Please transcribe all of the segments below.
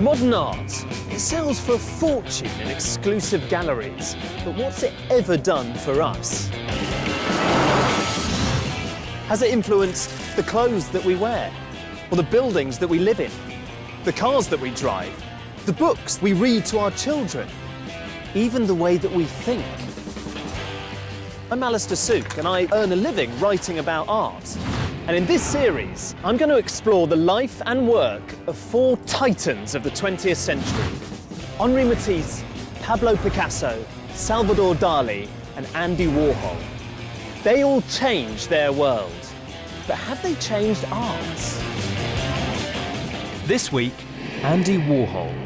Modern art, it sells for a fortune in exclusive galleries, but what's it ever done for us? Has it influenced the clothes that we wear, or the buildings that we live in, the cars that we drive, the books we read to our children, even the way that we think? I'm Alistair Sook, and I earn a living writing about art. And in this series, I'm going to explore the life and work of 4 titans of the 20th century: Henri Matisse, Pablo Picasso, Salvador Dali, and Andy Warhol. They all changed their world, but have they changed ours? This week, Andy Warhol.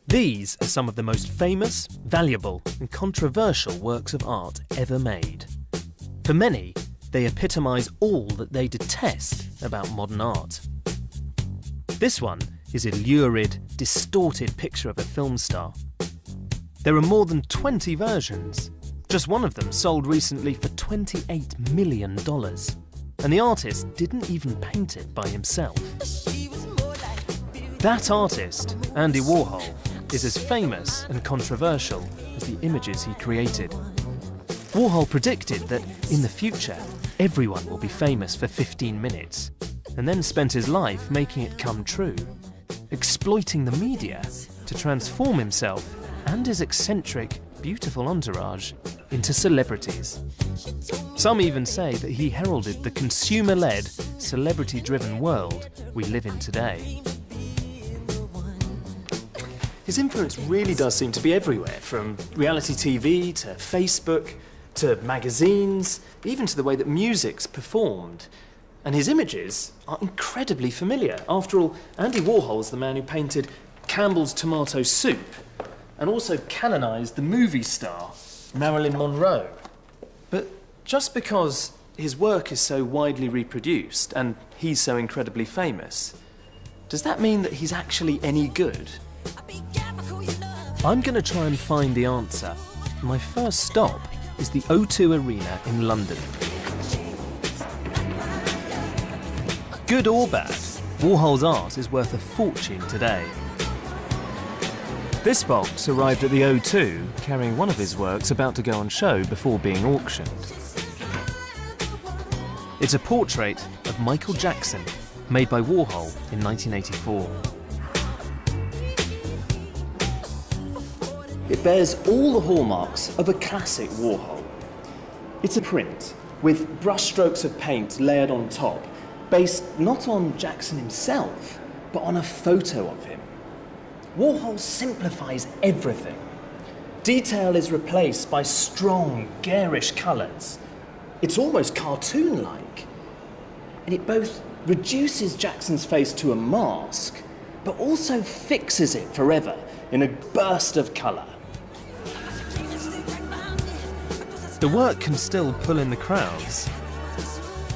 These are some of the most famous, valuable and controversial works of art ever made. For many, they epitomise all that they detest about modern art. This one is a lurid, distorted picture of a film star. There are more than 20 versions. Just one of them sold recently for $28 million. And the artist didn't even paint it by himself. That artist, Andy Warhol, is as famous and controversial as the images he created. Warhol predicted that in the future, everyone will be famous for 15 minutes, and then spent his life making it come true, exploiting the media to transform himself and his eccentric, beautiful entourage into celebrities. Some even say that he heralded the consumer-led, celebrity-driven world we live in today. His influence really does seem to be everywhere, from reality TV to Facebook to magazines, even to the way that music's performed. And his images are incredibly familiar. After all, Andy Warhol's the man who painted Campbell's tomato soup and also canonised the movie star Marilyn Monroe. But just because his work is so widely reproduced and he's so incredibly famous, does that mean that he's actually any good? I'm going to try and find the answer. My first stop is the O2 Arena in London. Good or bad, Warhol's art is worth a fortune today. This box arrived at the O2 carrying one of his works about to go on show before being auctioned. It's a portrait of Michael Jackson, made by Warhol in 1984. It bears all the hallmarks of a classic Warhol. It's a print with brushstrokes of paint layered on top, based not on Jackson himself, but on a photo of him. Warhol simplifies everything. Detail is replaced by strong, garish colours. It's almost cartoon-like. And it both reduces Jackson's face to a mask, but also fixes it forever in a burst of colour. The work can still pull in the crowds.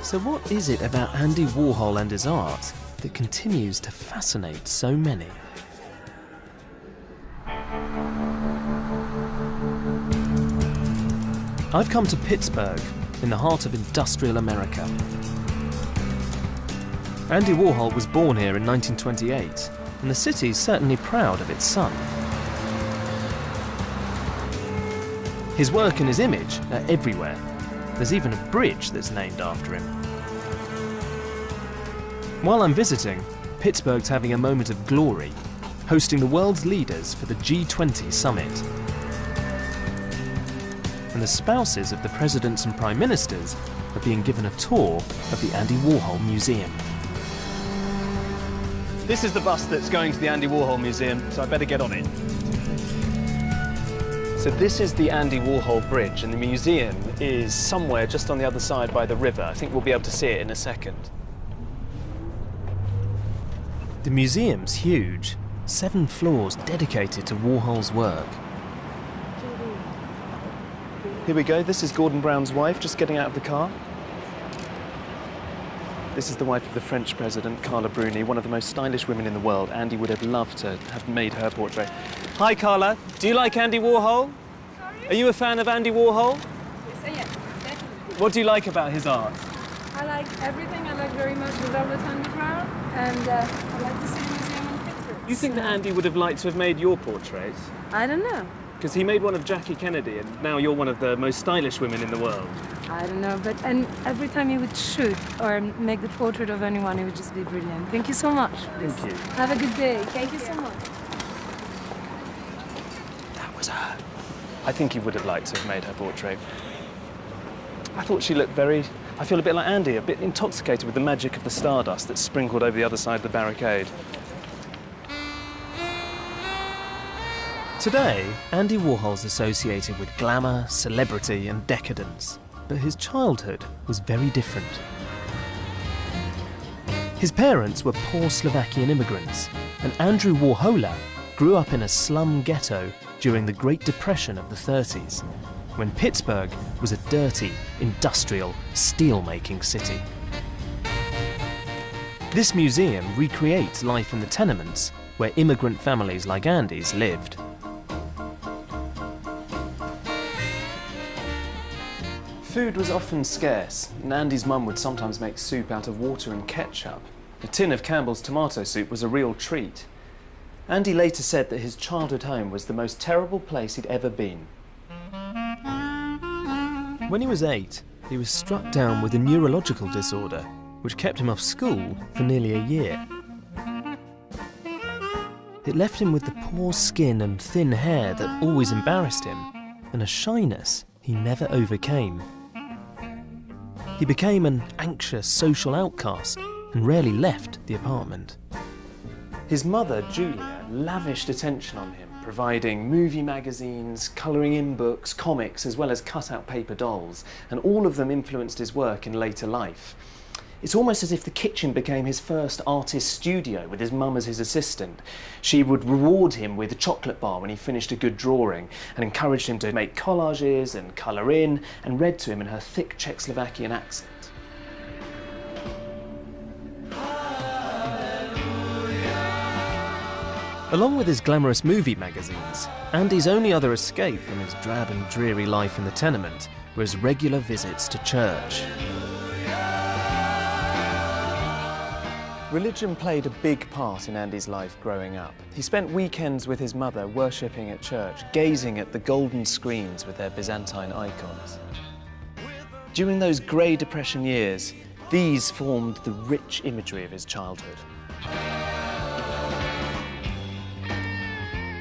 So what is it about Andy Warhol and his art that continues to fascinate so many? I've come to Pittsburgh, in the heart of industrial America. Andy Warhol was born here in 1928, and the city's certainly proud of its son. His work and his image are everywhere. There's even a bridge that's named after him. While I'm visiting, Pittsburgh's having a moment of glory, hosting the world's leaders for the G20 summit. And the spouses of the presidents and prime ministers are being given a tour of the Andy Warhol Museum. This is the bus that's going to the Andy Warhol Museum, so I better get on it. So this is the Andy Warhol Bridge, and the museum is somewhere just on the other side by the river. I think we'll be able to see it in a second. The museum's huge, 7 floors dedicated to Warhol's work. Here we go, this is Gordon Brown's wife, just getting out of the car. This is the wife of the French president, Carla Bruni, one of the most stylish women in the world. Andy would have loved to have made her portrait. Hi, Carla. Do you like Andy Warhol? Sorry? Are you a fan of Andy Warhol? Yes, I am, definitely. What do you like about his art? I like everything. I like very much the Velvet Underground, and I like the City Museum in Pittsburgh. You think that Andy would have liked to have made your portrait? I don't know. Because he made one of Jackie Kennedy, and now you're one of the most stylish women in the world. I don't know, and every time he would shoot or make the portrait of anyone, it would just be brilliant. Thank you so much. Thank you. Have a good day. Thank you so much. That was her. I think he would have liked to have made her portrait. I thought she looked I feel a bit like Andy, a bit intoxicated with the magic of the stardust that's sprinkled over the other side of the barricade. Today, Andy Warhol's associated with glamour, celebrity and decadence, but his childhood was very different. His parents were poor Slovakian immigrants, and Andrew Warhola grew up in a slum ghetto during the Great Depression of the 30s, when Pittsburgh was a dirty, industrial, steel-making city. This museum recreates life in the tenements where immigrant families like Andy's lived. Food was often scarce, and Andy's mum would sometimes make soup out of water and ketchup. A tin of Campbell's tomato soup was a real treat. Andy later said that his childhood home was the most terrible place he'd ever been. When he was 8, he was struck down with a neurological disorder, which kept him off school for nearly a year. It left him with the poor skin and thin hair that always embarrassed him, and a shyness he never overcame. He became an anxious social outcast and rarely left the apartment. His mother, Julia, lavished attention on him, providing movie magazines, colouring in books, comics, as well as cut-out paper dolls, and all of them influenced his work in later life. It's almost as if the kitchen became his first artist studio, with his mum as his assistant. She would reward him with a chocolate bar when he finished a good drawing, and encouraged him to make collages and colour in, and read to him in her thick Czechoslovakian accent. Along with his glamorous movie magazines, Andy's only other escape from his drab and dreary life in the tenement were his regular visits to church. Religion played a big part in Andy's life growing up. He spent weekends with his mother worshipping at church, gazing at the golden screens with their Byzantine icons. During those Grey Depression years, these formed the rich imagery of his childhood.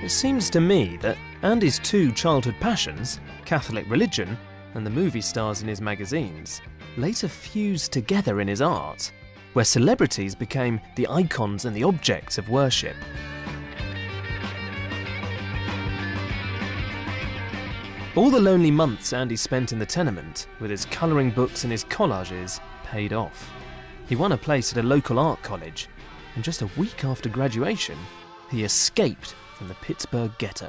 It seems to me that Andy's two childhood passions, Catholic religion and the movie stars in his magazines, later fused together in his art, where celebrities became the icons and the objects of worship. All the lonely months Andy spent in the tenement, with his colouring books and his collages, paid off. He won a place at a local art college, and just a week after graduation, he escaped from the Pittsburgh ghetto.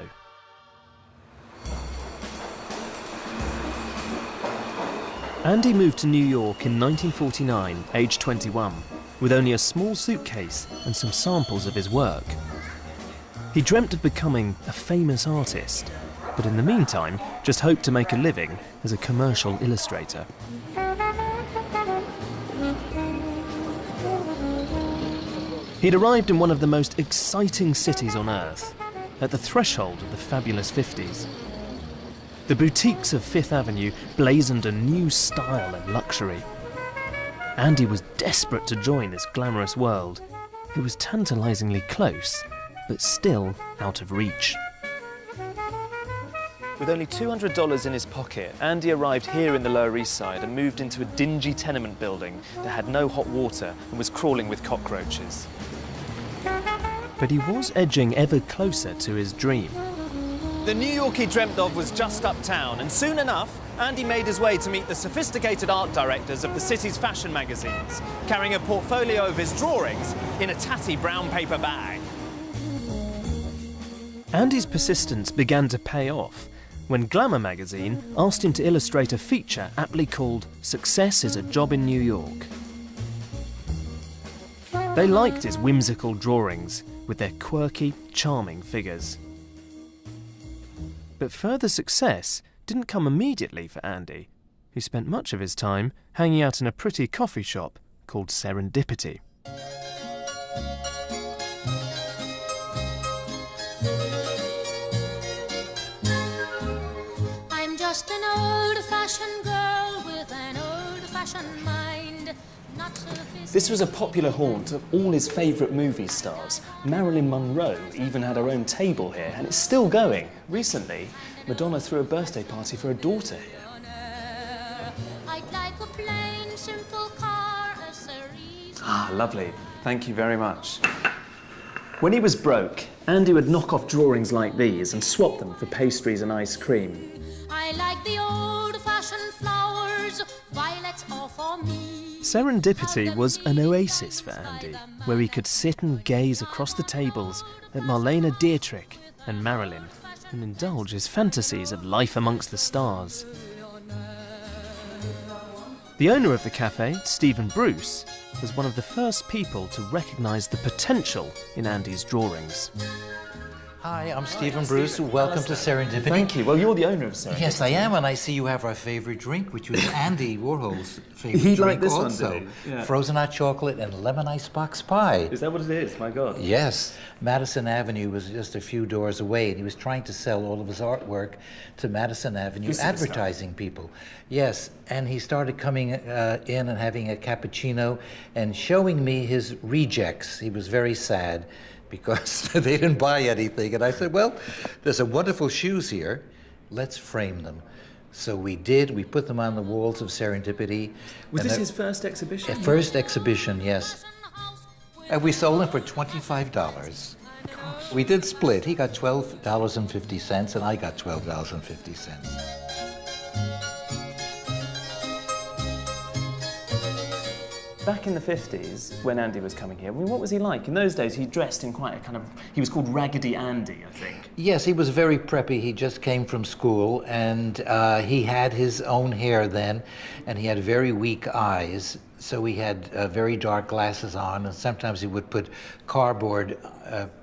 Andy moved to New York in 1949, aged 21, with only a small suitcase and some samples of his work. He dreamt of becoming a famous artist, but in the meantime, just hoped to make a living as a commercial illustrator. He'd arrived in one of the most exciting cities on earth, at the threshold of the fabulous 50s. The boutiques of Fifth Avenue blazoned a new style and luxury. Andy was desperate to join this glamorous world. It was tantalisingly close, but still out of reach. With only $200 in his pocket, Andy arrived here in the Lower East Side and moved into a dingy tenement building that had no hot water and was crawling with cockroaches. But he was edging ever closer to his dream. The New York he dreamt of was just uptown, and soon enough, Andy made his way to meet the sophisticated art directors of the city's fashion magazines, carrying a portfolio of his drawings in a tatty brown paper bag. Andy's persistence began to pay off when Glamour magazine asked him to illustrate a feature aptly called "Success is a Job in New York." They liked his whimsical drawings with their quirky, charming figures. But further success didn't come immediately for Andy, who spent much of his time hanging out in a pretty coffee shop called Serendipity. I'm just an old-fashioned girl with an old-fashioned mind. This was a popular haunt of all his favourite movie stars. Marilyn Monroe even had her own table here, and it's still going. Recently, Madonna threw a birthday party for her daughter here. I'd like a plain, simple car, a cerise. Ah, lovely. Thank you very much. When he was broke, Andy would knock off drawings like these and swap them for pastries and ice cream. I like the old-fashioned flowers, violets all for me. Serendipity was an oasis for Andy, where he could sit and gaze across the tables at Marlene Dietrich and Marilyn and indulge his fantasies of life amongst the stars. The owner of the cafe, Stephen Bruce, was one of the first people to recognise the potential in Andy's drawings. Hi, I'm Stephen Bruce. Welcome to Serendipity. Thank you. Well, you're the owner of Serendipity. Yes, I am, and I see you have our favourite drink, which was Andy Warhol's favourite He drink liked this also. one, did he? Yeah. Frozen hot chocolate and lemon icebox pie. Is that what it is? My God. Yes. Madison Avenue was just a few doors away, and he was trying to sell all of his artwork to Madison Avenue, advertising people. Yes, and he started coming in and having a cappuccino and showing me his rejects. He was very sad because they didn't buy anything. And I said, well, there's a wonderful shoes here. Let's frame them. So we did. We put them on the walls of Serendipity. Was this his first exhibition? First exhibition, yes. And we sold them for $25. Gosh. We did split. He got $12.50 and I got $12.50. Back in the 50s, when Andy was coming here, I mean, what was he like? In those days, he dressed in quite a kind of... He was called Raggedy Andy, I think. Yes, he was very preppy. He just came from school, and he had his own hair then, and he had very weak eyes, so he had very dark glasses on, and sometimes he would put cardboard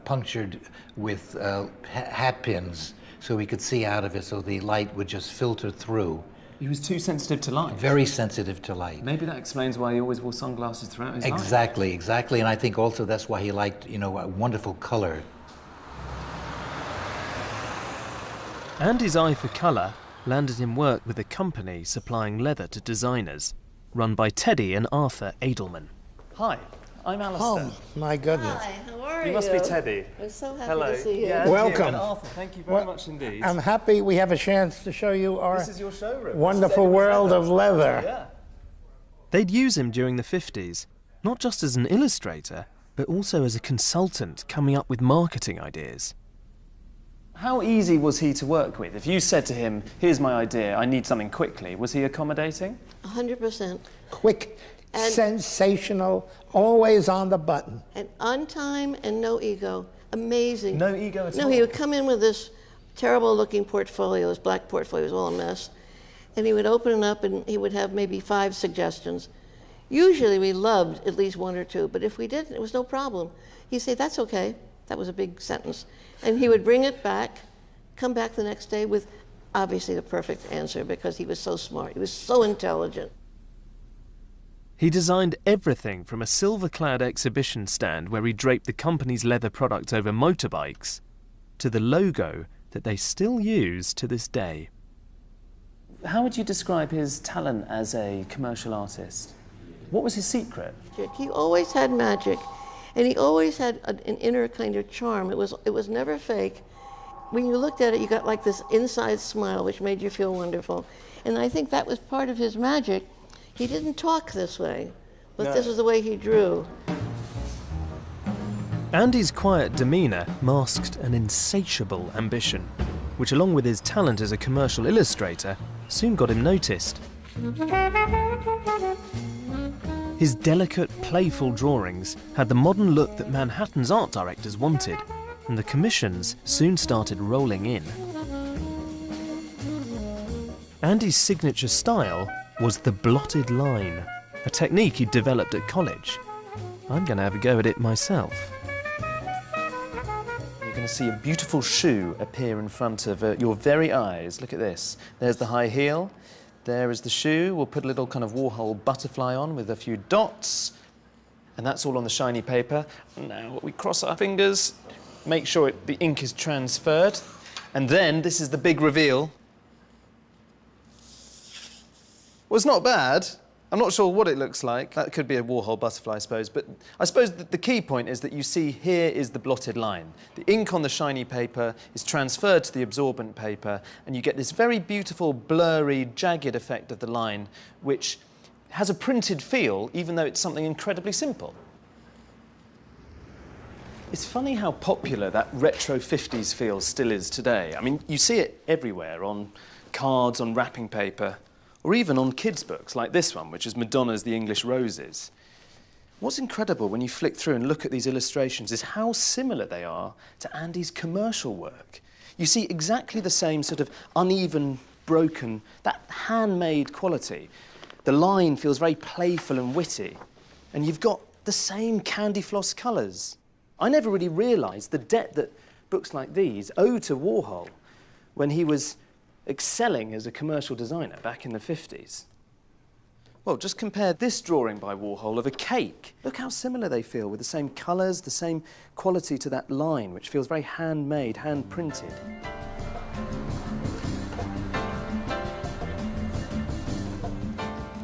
punctured with hat pins so he could see out of it, so the light would just filter through. He was too sensitive to light. Very sensitive to light. Maybe that explains why he always wore sunglasses throughout his life. Exactly. And I think also that's why he liked, you know, a wonderful color. Andy's eye for colour landed him work with a company supplying leather to designers, run by Teddy and Arthur Edelman. Hi, I'm Alistair. Oh, my goodness. Hi, how are you? You must be Teddy. I'm so happy Hello. to see you. Yeah, Welcome. And Arthur, thank you very much indeed. I'm happy we have a chance to show you our This is your showroom. wonderful world of leather. Yeah. They'd use him during the 50s, not just as an illustrator, but also as a consultant coming up with marketing ideas. How easy was he to work with? If you said to him, here's my idea, I need something quickly, was he accommodating? 100%. Quick, And- sensational, always on the button. And on time and no ego. Amazing. No ego at all? No, he would come in with this terrible looking portfolio, his black portfolio was all a mess. And he would open it up and he would have maybe 5 suggestions. Usually we loved at least 1 or 2, but if we didn't, it was no problem. He'd say, that's okay. That was a big sentence. And he would bring it back, come back the next day with obviously the perfect answer because he was so smart. He was so intelligent. He designed everything from a silver-clad exhibition stand where he draped the company's leather products over motorbikes to the logo that they still use to this day. How would you describe his talent as a commercial artist? What was his secret? He always had magic, and he always had an inner kind of charm. It was never fake. When you looked at it, you got like this inside smile, which made you feel wonderful. And I think that was part of his magic. He didn't talk this way, but this was the way he drew. Andy's quiet demeanour masked an insatiable ambition, which along with his talent as a commercial illustrator, soon got him noticed. His delicate, playful drawings had the modern look that Manhattan's art directors wanted, and the commissions soon started rolling in. Andy's signature style was the blotted line, a technique he'd developed at college. I'm going to have a go at it myself. You're going to see a beautiful shoe appear in front of your very eyes. Look at this. There's the high heel. There is the shoe. We'll put a little kind of Warhol butterfly on with a few dots. And that's all on the shiny paper. Now we cross our fingers, make sure the ink is transferred. And then this is the big reveal. Well, it's not bad. I'm not sure what it looks like. That could be a Warhol butterfly, I suppose. But I suppose the key point is that you see here is the blotted line. The ink on the shiny paper is transferred to the absorbent paper, and you get this very beautiful, blurry, jagged effect of the line, which has a printed feel, even though it's something incredibly simple. It's funny how popular that retro 50s feel still is today. I mean, you see it everywhere, on cards, on wrapping paper, or even on kids' books, like this one, which is Madonna's The English Roses. What's incredible when you flick through and look at these illustrations is how similar they are to Andy's commercial work. You see exactly the same sort of uneven, broken, that handmade quality. The line feels very playful and witty, and you've got the same candy floss colours. I never really realised the debt that books like these owe to Warhol when he was excelling as a commercial designer back in the 50s. Well, just compare this drawing by Warhol of a cake. Look how similar they feel, with the same colours, the same quality to that line, which feels very handmade, hand-printed.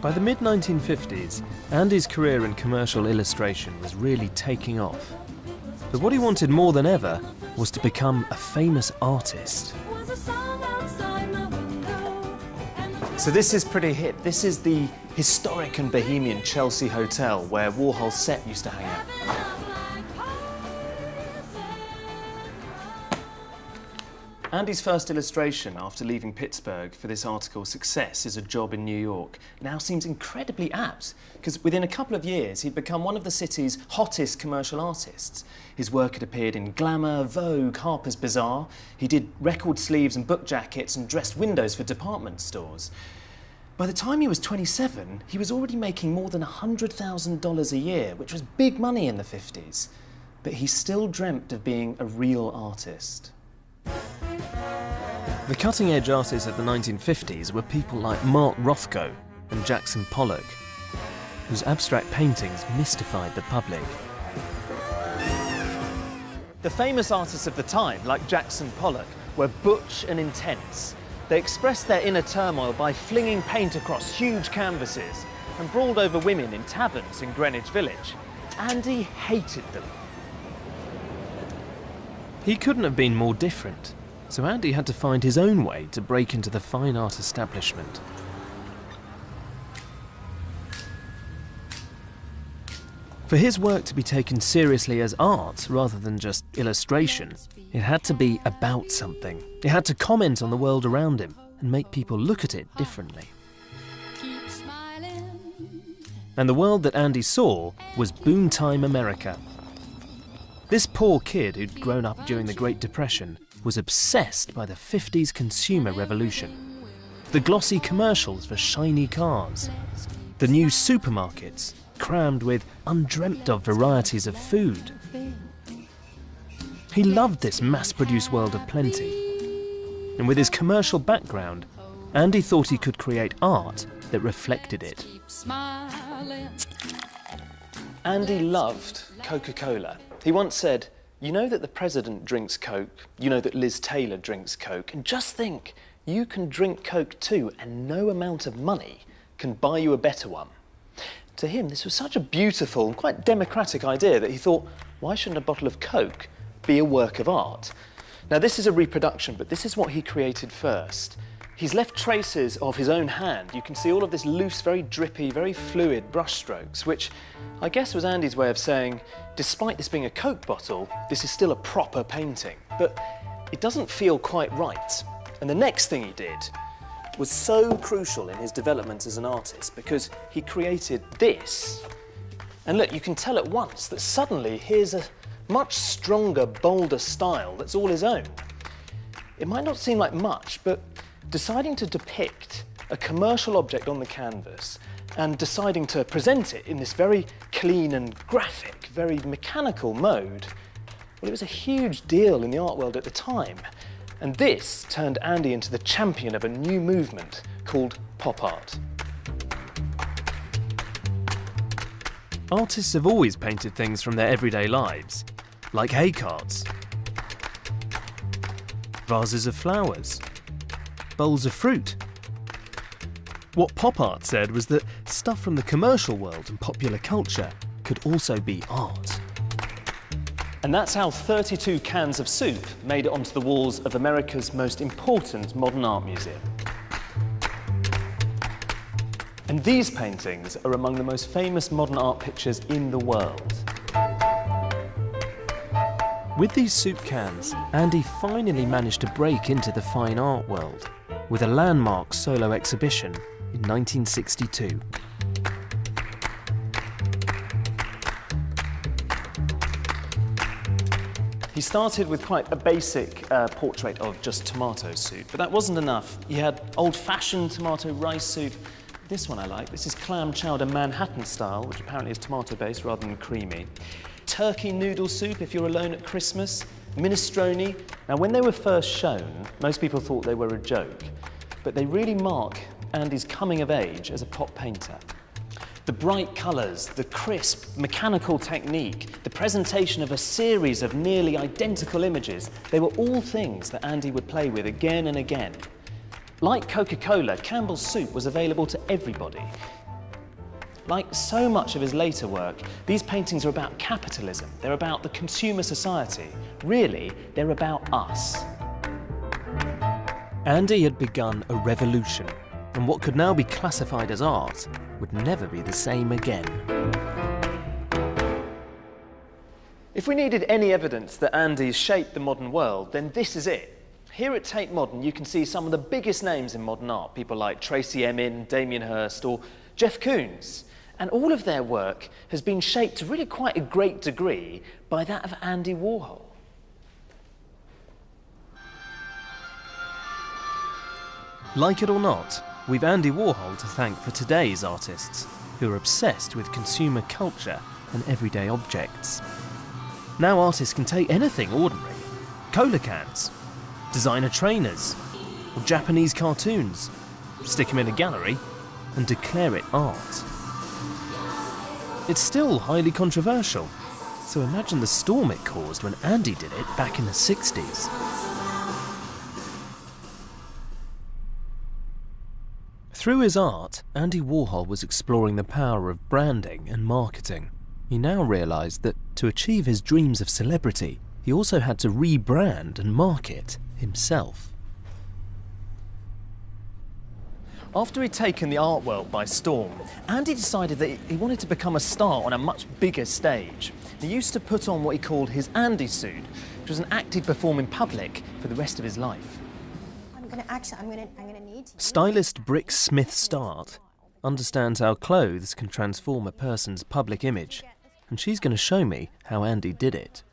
By the mid-1950s, Andy's career in commercial illustration was really taking off. But what he wanted more than ever was to become a famous artist. So this is pretty hip. This is the historic and bohemian Chelsea Hotel where Warhol's set used to hang out. Andy's first illustration after leaving Pittsburgh for this article, Success is a Job in New York, now seems incredibly apt, because within a couple of years he'd become one of the city's hottest commercial artists. His work had appeared in Glamour, Vogue, Harper's Bazaar. He did record sleeves and book jackets and dressed windows for department stores. By the time he was 27, he was already making more than $100,000 a year, which was big money in the 50s. But he still dreamt of being a real artist. The cutting-edge artists of the 1950s were people like Mark Rothko and Jackson Pollock, whose abstract paintings mystified the public. The famous artists of the time, like Jackson Pollock, were butch and intense. They expressed their inner turmoil by flinging paint across huge canvases and brawled over women in taverns in Greenwich Village. Andy hated them. He couldn't have been more different. So Andy had to find his own way to break into the fine art establishment. For his work to be taken seriously as art rather than just illustration, it had to be about something. It had to comment on the world around him and make people look at it differently. And the world that Andy saw was boom-time America. This poor kid who'd grown up during the Great Depression was obsessed by the 50s consumer revolution. The glossy commercials for shiny cars, the new supermarkets crammed with undreamt-of varieties of food. He loved this mass-produced world of plenty. And with his commercial background, Andy thought he could create art that reflected it. Andy loved Coca-Cola. He once said, "You know that the president drinks Coke, you know that Liz Taylor drinks Coke, and just think, you can drink Coke too, and no amount of money can buy you a better one." To him, this was such a beautiful and quite democratic idea that he thought, why shouldn't a bottle of Coke be a work of art? Now, this is a reproduction, but this is what he created first. He's left traces of his own hand. You can see all of this loose, very drippy, very fluid brushstrokes, which I guess was Andy's way of saying, despite this being a Coke bottle, this is still a proper painting. But it doesn't feel quite right. And the next thing he did was so crucial in his development as an artist because he created this. And look, you can tell at once that suddenly here's a much stronger, bolder style that's all his own. It might not seem like much, but deciding to depict a commercial object on the canvas and deciding to present it in this very clean and graphic, very mechanical mode, well, it was a huge deal in the art world at the time. And this turned Andy into the champion of a new movement called pop art. Artists have always painted things from their everyday lives, like hay carts, vases of flowers, bowls of fruit. What pop art said was that stuff from the commercial world and popular culture could also be art. And that's how 32 cans of soup made it onto the walls of America's most important modern art museum. And these paintings are among the most famous modern art pictures in the world. With these soup cans, Andy finally managed to break into the fine art world with a landmark solo exhibition in 1962. He started with quite a basic portrait of just tomato soup, but that wasn't enough. He had old-fashioned tomato rice soup. This one I like. This is clam chowder Manhattan style, which apparently is tomato-based rather than creamy. Turkey noodle soup if you're alone at Christmas. Minestrone. Now, when they were first shown, most people thought they were a joke, but they really mark Andy's coming of age as a pop painter. The bright colours, the crisp, mechanical technique, the presentation of a series of nearly identical images, they were all things that Andy would play with again and again. Like Coca-Cola, Campbell's soup was available to everybody. Like so much of his later work, these paintings are about capitalism. They're about the consumer society. Really, they're about us. Andy had begun a revolution, and what could now be classified as art would never be the same again. If we needed any evidence that Andy's shaped the modern world, then this is it. Here at Tate Modern, you can see some of the biggest names in modern art, people like Tracey Emin, Damien Hirst, or Jeff Koons. And all of their work has been shaped to really quite a great degree by that of Andy Warhol. Like it or not, we've Andy Warhol to thank for today's artists, who are obsessed with consumer culture and everyday objects. Now artists can take anything ordinary, cola cans, designer trainers, or Japanese cartoons, stick them in a gallery and declare it art. It's still highly controversial, so imagine the storm it caused when Andy did it back in the 60s. Through his art, Andy Warhol was exploring the power of branding and marketing. He now realised that to achieve his dreams of celebrity, he also had to rebrand and market himself. After he'd taken the art world by storm, Andy decided that he wanted to become a star on a much bigger stage. He used to put on what he called his Andy suit, which was an act he'd perform in public for the rest of his life. I'm gonna need to. Stylist Brick Smith-Start understands how clothes can transform a person's public image, and she's going to show me how Andy did it.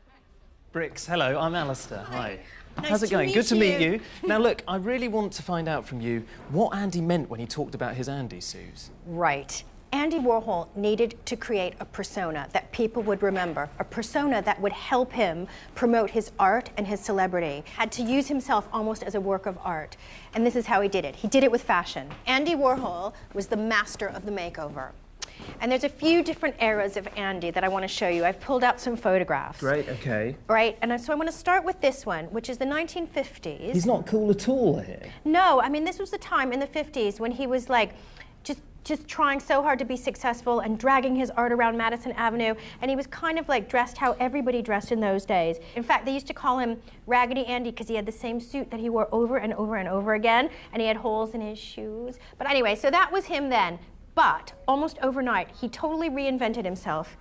Bricks, hello, I'm Alistair. Hi. How's it going? Good to meet you. Now look, I really want to find out from you what Andy meant when he talked about his Andy suits. Right. Andy Warhol needed to create a persona that people would remember, a persona that would help him promote his art and his celebrity. Had to use himself almost as a work of art. And this is how he did it. He did it with fashion. Andy Warhol was the master of the makeover. And there's a few different eras of Andy that I want to show you. I've pulled out some photographs. Great, okay. Right, and so I want to start with this one, which is the 1950s. He's not cool at all here. No, I mean, this was the time in the 50s when he was like, just trying so hard to be successful and dragging his art around Madison Avenue, and he was kind of like dressed how everybody dressed in those days. In fact, they used to call him Raggedy Andy because he had the same suit that he wore over and over and over again, and he had holes in his shoes. But anyway, so that was him then. But almost overnight, he totally reinvented himself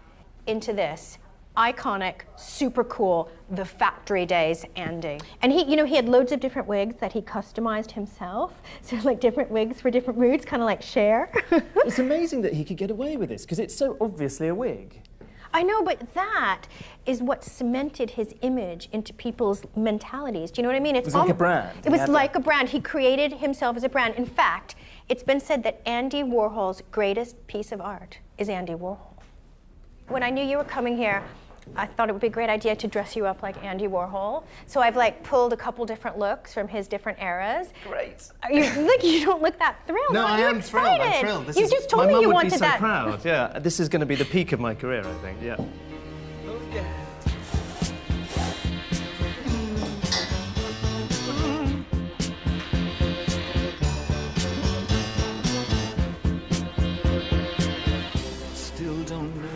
into this iconic, super cool, the factory days Andy. And he, he had loads of different wigs that he customized himself. So like different wigs for different moods, kind of like Cher. It's amazing that he could get away with this, because it's so obviously a wig. I know, but that is what cemented his image into people's mentalities. Do you know what I mean? It was like a brand. It was like a brand. He created himself as a brand. In fact, it's been said that Andy Warhol's greatest piece of art is Andy Warhol. When I knew you were coming here, I thought it would be a great idea to dress you up like Andy Warhol. So I've like pulled a couple different looks from his different eras. Great. You don't look that thrilled. No, I You're am thrilled. I'm excited. thrilled. This You is, just told me you wanted that. My mum would be so proud. Yeah, this is going to be the peak of my career, I think. Yeah.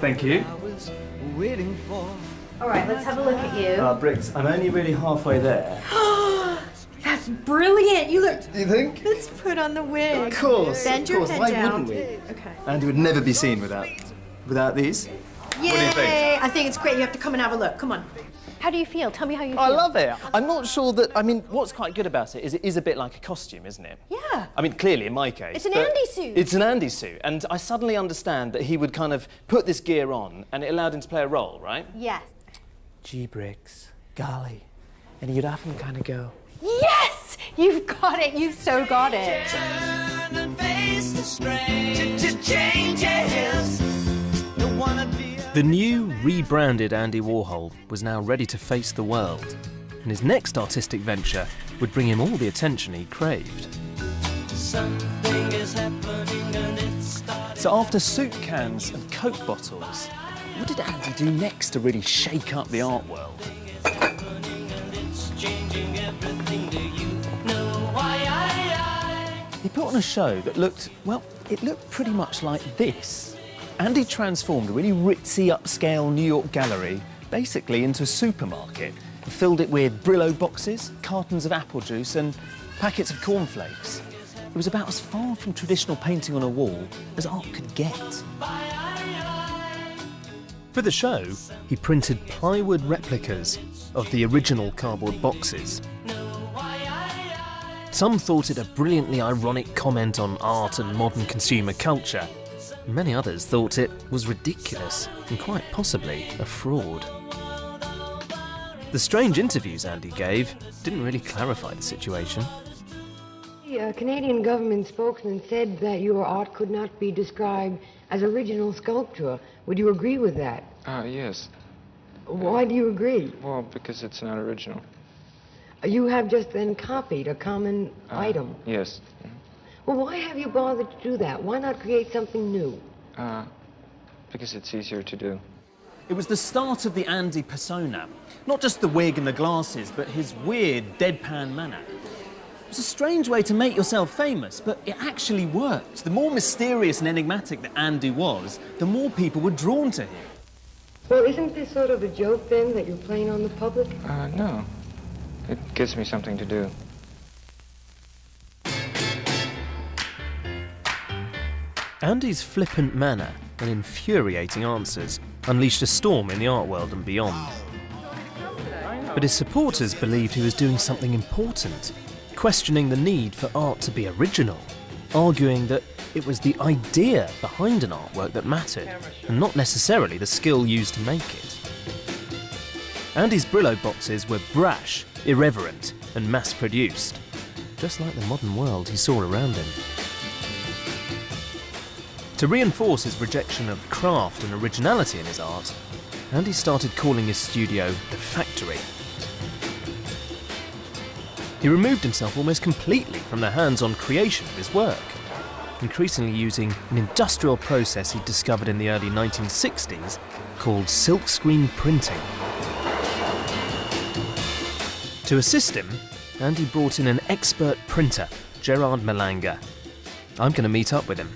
Thank you. All right, let's have a look at you. Briggs, I'm only really halfway there. That's brilliant. You look. Do you think? Let's put on the wig. Of course. Bend your head Why down. wouldn't we? Okay. Andy would never be seen without these. Yay! What do you think? I think it's great. You have to come and have a look. Come on. How do you feel? Tell me how you feel. I love it. I'm not sure that. I mean, what's quite good about it is a bit like a costume, isn't it? Yeah. I mean, clearly in my case. It's an but Andy suit. It's an Andy suit, and I suddenly understand that he would kind of put this gear on, and it allowed him to play a role, right? Yes. Gee, Briggs, golly, and you'd often kind of go. Yes! You've got it. You've so got it. Turn and face the strange changes. Don't wanna be The new, rebranded Andy Warhol was now ready to face the world, and his next artistic venture would bring him all the attention he craved. something is happening and it's starting. So after soup cans and Coke bottles, what did Andy do next to really shake up the art world? It's changing everything. Do you know why He put on a show that looked, well, it looked pretty much like this. Andy transformed a really ritzy, upscale New York gallery basically into a supermarket and filled it with Brillo boxes, cartons of apple juice and packets of cornflakes. It was about as far from traditional painting on a wall as art could get. For the show, he printed plywood replicas of the original cardboard boxes. Some thought it a brilliantly ironic comment on art and modern consumer culture. Many others thought it was ridiculous and quite possibly a fraud. The strange interviews Andy gave didn't really clarify the situation. The Canadian government spokesman said that your art could not be described as original sculpture. Would you agree with that? Yes. Why do you agree? Well, because it's not original. You have just then copied a common item. Yes. Well, why have you bothered to do that? Why not create something new? Because it's easier to do. It was the start of the Andy persona. Not just the wig and the glasses, but his weird, deadpan manner. It was a strange way to make yourself famous, but it actually worked. The more mysterious and enigmatic that Andy was, the more people were drawn to him. Well, isn't this sort of a joke, then, that you're playing on the public? No. It gives me something to do. Andy's flippant manner and infuriating answers unleashed a storm in the art world and beyond. But his supporters believed he was doing something important, questioning the need for art to be original, arguing that it was the idea behind an artwork that mattered, and not necessarily the skill used to make it. Andy's Brillo boxes were brash, irreverent, and mass-produced, just like the modern world he saw around him. To reinforce his rejection of craft and originality in his art, Andy started calling his studio the Factory. He removed himself almost completely from the hands-on creation of his work, increasingly using an industrial process he discovered in the early 1960s called silkscreen printing. To assist him, Andy brought in an expert printer, Gerard Malanga. I'm going to meet up with him.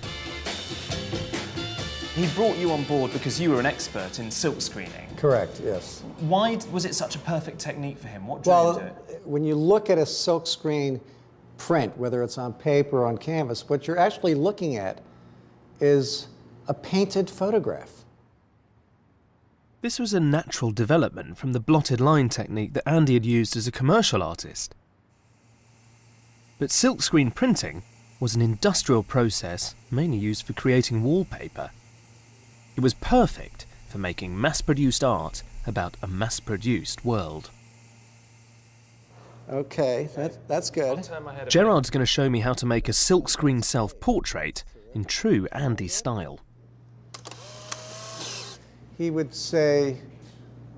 He brought you on board because you were an expert in silk screening. Correct, yes. Why was it such a perfect technique for him? What drew him to it? When you look at a silk screen print, whether it's on paper or on canvas, what you're actually looking at is a painted photograph. This was a natural development from the blotted line technique that Andy had used as a commercial artist. But silkscreen printing was an industrial process mainly used for creating wallpaper. It was perfect for making mass-produced art about a mass-produced world. Okay, that's good. Gerard's going to show me how to make a silkscreen self-portrait in true Andy style. He would say,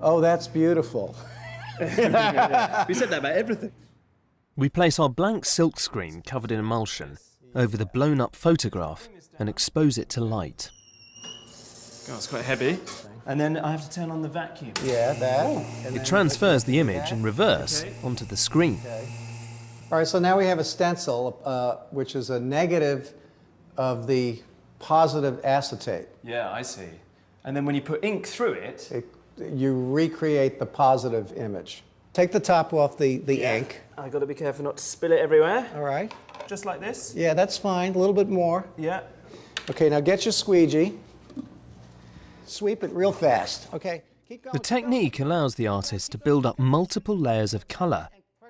Oh, that's beautiful. We said that about everything. We place our blank silkscreen covered in emulsion over the blown-up photograph and expose it to light. God, it's quite heavy. And then I have to turn on the vacuum. Yeah, that. It transfers the image in reverse onto the screen. All right, so now we have a stencil, which is a negative of the positive acetate. Yeah, I see. And then when you put ink through it... You recreate the positive image. Take the top off the ink. I've got to be careful not to spill it everywhere. All right. Just like this? Yeah, that's fine. A little bit more. Yeah. Okay, now get your squeegee. Sweep it real fast. Okay. Keep going. The technique allows the artist to build up multiple layers of colour,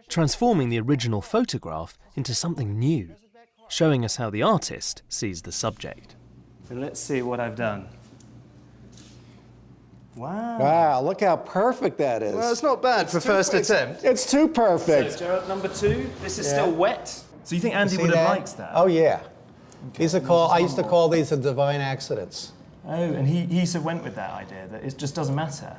transforming the original photograph into something new, showing us how the artist sees the subject. So let's see what I've done. Wow. Wow, look how perfect that is. Well, it's not bad for first attempt. It's too perfect. So, Gerald, number 2, this is still wet. So you think Andy would have liked that? Oh, yeah. Okay. I used to call these the divine accidents. Oh, and he sort of went with that idea, that it just doesn't matter.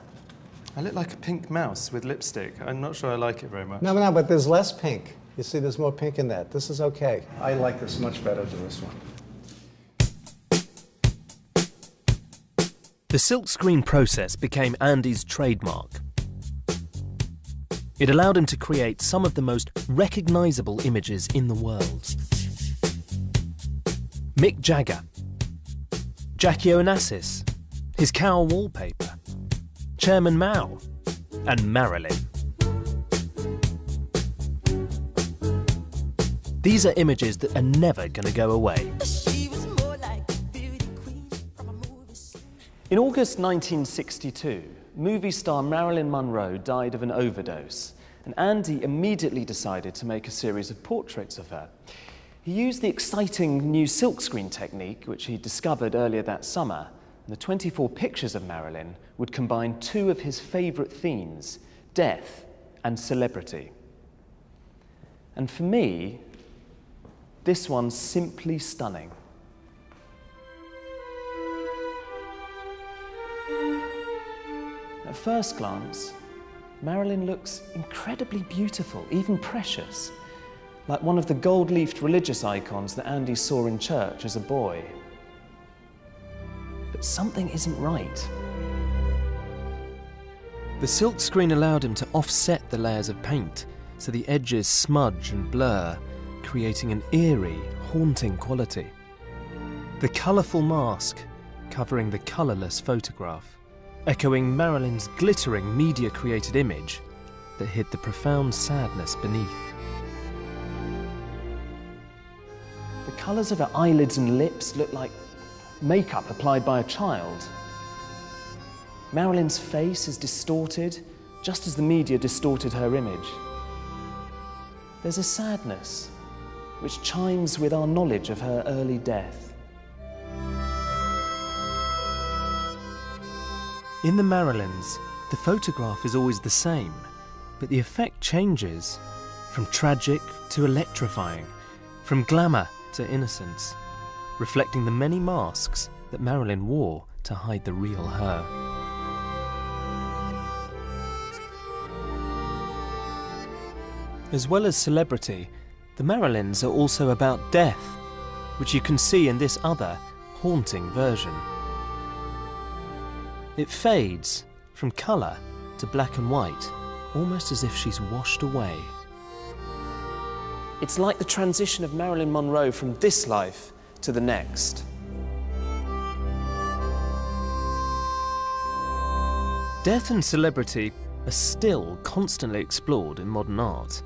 I look like a pink mouse with lipstick. I'm not sure I like it very much. No, but there's less pink. You see, there's more pink in that. This is okay. I like this much better than this one. The silkscreen process became Andy's trademark. It allowed him to create some of the most recognisable images in the world. Mick Jagger, Jackie Onassis, his cow wallpaper, Chairman Mao, and Marilyn. These are images that are never going to go away. In August 1962, movie star Marilyn Monroe died of an overdose, and Andy immediately decided to make a series of portraits of her. He used the exciting new silkscreen technique, which he discovered earlier that summer, and the 24 pictures of Marilyn would combine 2 of his favourite themes, death and celebrity. And for me, this one's simply stunning. At first glance, Marilyn looks incredibly beautiful, even precious, like one of the gold-leafed religious icons that Andy saw in church as a boy. But something isn't right. The silkscreen allowed him to offset the layers of paint, so the edges smudge and blur, creating an eerie, haunting quality. The colourful mask covering the colourless photograph, echoing Marilyn's glittering media-created image that hid the profound sadness beneath. The colours of her eyelids and lips look like makeup applied by a child. Marilyn's face is distorted, just as the media distorted her image. There's a sadness which chimes with our knowledge of her early death. In the Marilyns, the photograph is always the same, but the effect changes, from tragic to electrifying, from glamour to innocence, reflecting the many masks that Marilyn wore to hide the real her. As well as celebrity, the Marilyns are also about death, which you can see in this other, haunting version. It fades from colour to black and white, almost as if she's washed away. It's like the transition of Marilyn Monroe from this life to the next. Death and celebrity are still constantly explored in modern art.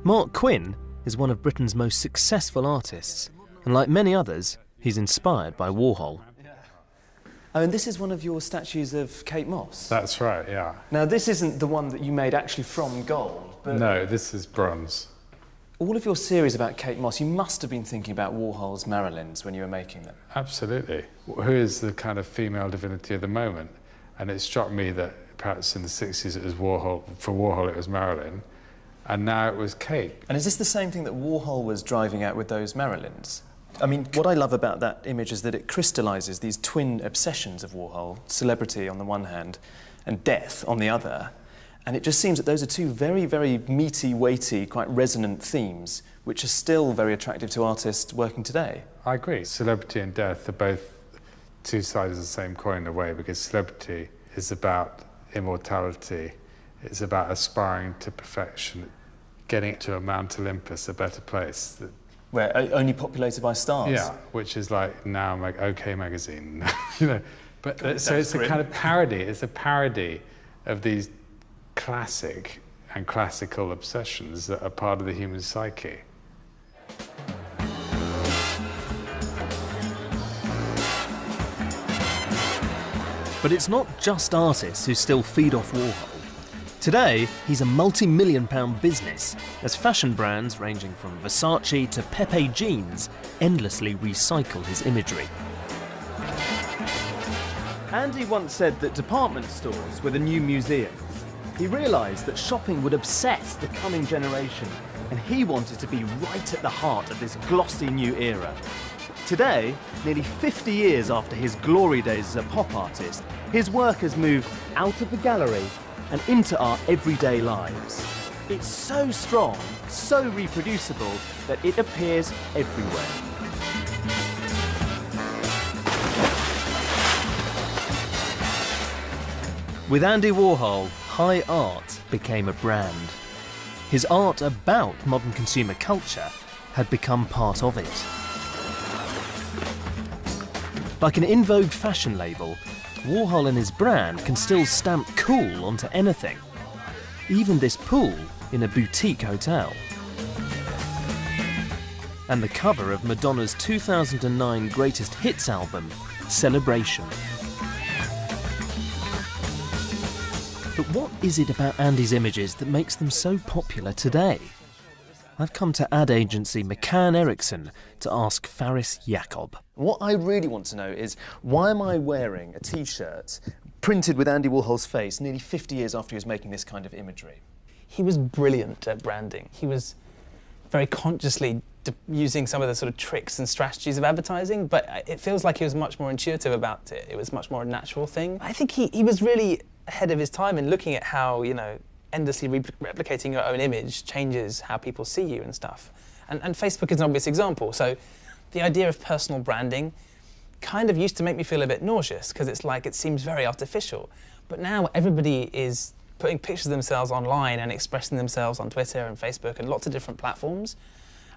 Mark Quinn is one of Britain's most successful artists, and like many others, he's inspired by Warhol. Oh, and this is one of your statues of Kate Moss? That's right, yeah. Now, this isn't the one that you made actually from gold, but... No, this is bronze. All of your series about Kate Moss, you must have been thinking about Warhol's Marilyns when you were making them. Absolutely. Who is the kind of female divinity of the moment? And it struck me that perhaps in the 60s it was Warhol, for Warhol it was Marilyn, and now it was Kate. And is this the same thing that Warhol was driving at with those Marilyns? I mean, what I love about that image is that it crystallises these twin obsessions of Warhol, celebrity on the one hand and death on the other. And it just seems that those are two very, very meaty, weighty, quite resonant themes, which are still very attractive to artists working today. I agree. Celebrity and death are both two sides of the same coin in a way, because celebrity is about immortality. It's about aspiring to perfection, getting to a Mount Olympus, a better place. Where only populated by stars. Yeah, which is like now like OK Magazine, you know. But so it's a kind of parody. It's a parody of these classic and classical obsessions that are part of the human psyche. But it's not just artists who still feed off Warhol. Today, he's a multi-million-pound business, as fashion brands ranging from Versace to Pepe Jeans endlessly recycle his imagery. Andy once said that department stores were the new museums. He realised that shopping would obsess the coming generation, and he wanted to be right at the heart of this glossy new era. Today, nearly 50 years after his glory days as a pop artist, his work has moved out of the gallery and into our everyday lives. It's so strong, so reproducible, that it appears everywhere. With Andy Warhol, high art became a brand. His art about modern consumer culture had become part of it. Like an in vogue fashion label, Warhol and his brand can still stamp cool onto anything. Even this pool in a boutique hotel. And the cover of Madonna's 2009 Greatest Hits album, Celebration. But what is it about Andy's images that makes them so popular today? I've come to ad agency McCann Erickson to ask Faris Jacob. What I really want to know is, why am I wearing a T-shirt printed with Andy Warhol's face nearly 50 years after he was making this kind of imagery? He was brilliant at branding. He was very consciously using some of the sort of tricks and strategies of advertising, but it feels like he was much more intuitive about it. It was much more a natural thing. I think he was really ahead of his time in looking at how, you know, endlessly replicating your own image changes how people see you and stuff. And Facebook is an obvious example. So the idea of personal branding kind of used to make me feel a bit nauseous, because it's like it seems very artificial. But now everybody is putting pictures of themselves online and expressing themselves on Twitter and Facebook and lots of different platforms.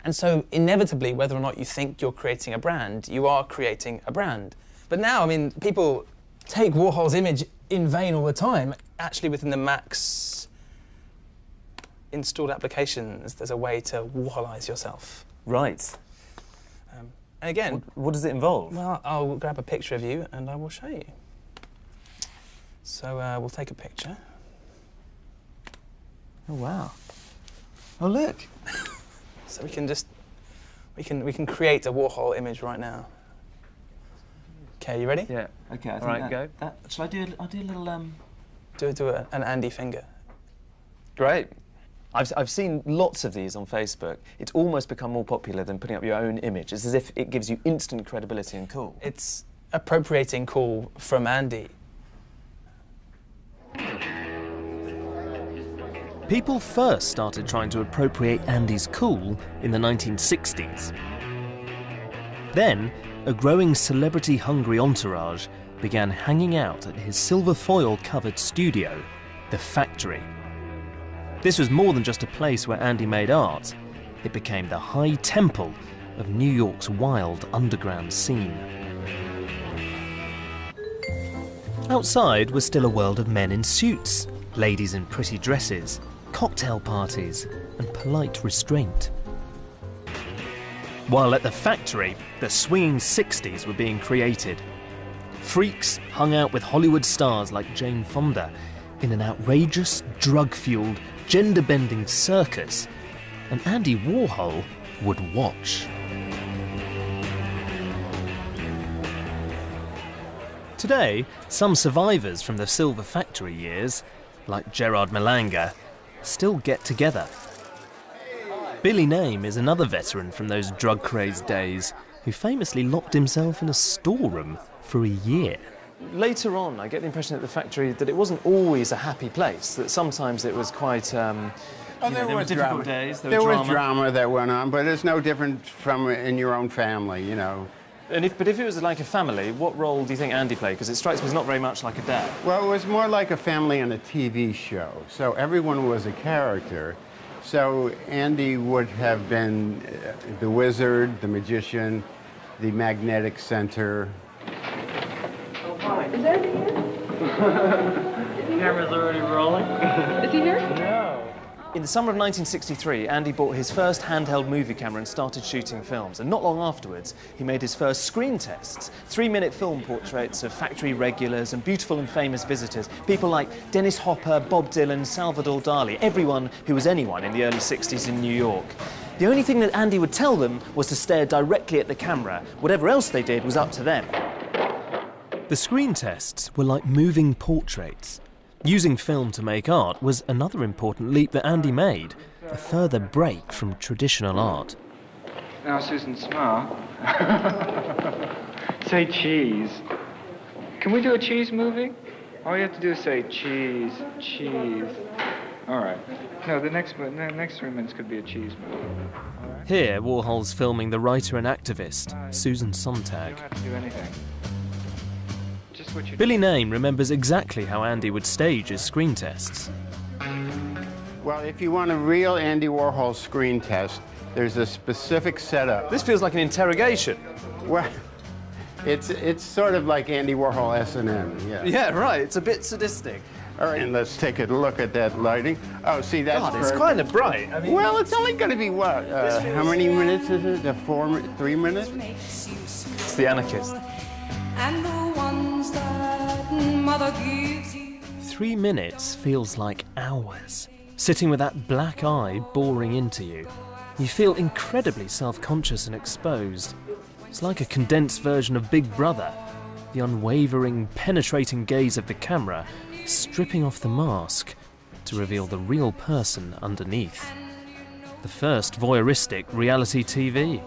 And so inevitably, whether or not you think you're creating a brand, you are creating a brand. But now, I mean, people take Warhol's image in vain all the time. Actually, within the Max installed applications, there's a way to Warholize yourself. Right. And again... What does it involve? Well, I'll grab a picture of you and I will show you. So we'll take a picture. Oh, wow. Oh, look. So we can just... We can create a Warhol image right now. Okay, you ready? Yeah. Okay, I think go. Shall I do a little... Do an Andy finger. Great. I've seen lots of these on Facebook. It's almost become more popular than putting up your own image. It's as if it gives you instant credibility and cool. It's appropriating cool from Andy. People first started trying to appropriate Andy's cool in the 1960s. Then, a growing celebrity-hungry entourage began hanging out at his silver foil-covered studio, The Factory. This was more than just a place where Andy made art. It became the high temple of New York's wild underground scene. Outside was still a world of men in suits, ladies in pretty dresses, cocktail parties, and polite restraint. While at The Factory, the swinging 60s were being created. Freaks hung out with Hollywood stars like Jane Fonda in an outrageous, drug-fueled, gender-bending circus, and Andy Warhol would watch. Today, some survivors from the Silver Factory years, like Gerard Malanga, still get together. Billy Name is another veteran from those drug-crazed days, who famously locked himself in a storeroom for a year. Later on, I get the impression at the factory that it wasn't always a happy place, that sometimes it was quite, there were difficult days, there was drama that went on, but it's no different from in your own family, you know. But if it was like a family, what role do you think Andy played? Because it strikes me as not very much like a dad. Well, it was more like a family on a TV show, so everyone was a character. So Andy would have been the wizard, the magician, the magnetic center. Oh, hi. Is Andy here? The camera's already rolling. Is he here? No. In the summer of 1963, Andy bought his first handheld movie camera and started shooting films. And not long afterwards, he made his first screen tests, 3-minute film portraits of factory regulars and beautiful and famous visitors, people like Dennis Hopper, Bob Dylan, Salvador Dali, everyone who was anyone in the early 60s in New York. The only thing that Andy would tell them was to stare directly at the camera. Whatever else they did was up to them. The screen tests were like moving portraits. Using film to make art was another important leap that Andy made, a further break from traditional art. Now, Susan, smile. Say cheese. Can we do a cheese movie? All you have to do is say cheese, cheese. All right. No, the next 3 minutes could be a cheese movie. Right. Here, Warhol's filming the writer and activist, Susan Sontag. You don't have to do anything. Billy Name remembers exactly how Andy would stage his screen tests. Well, if you want a real Andy Warhol screen test, there's a specific setup. This feels like an interrogation. Well, it's sort of like Andy Warhol S&M, yeah. Yeah, right. It's a bit sadistic. All right, and let's take a look at that lighting. Oh, see, that's God, it's kind of bright. I mean, well, it's only going to be what? How many minutes is it? 3 minutes? It's the anarchist. And the ones that mother gives you. 3 minutes feels like hours. Sitting with that black eye boring into you. You feel incredibly self-conscious and exposed. It's like a condensed version of Big Brother. The unwavering, penetrating gaze of the camera stripping off the mask to reveal the real person underneath. The first voyeuristic reality TV.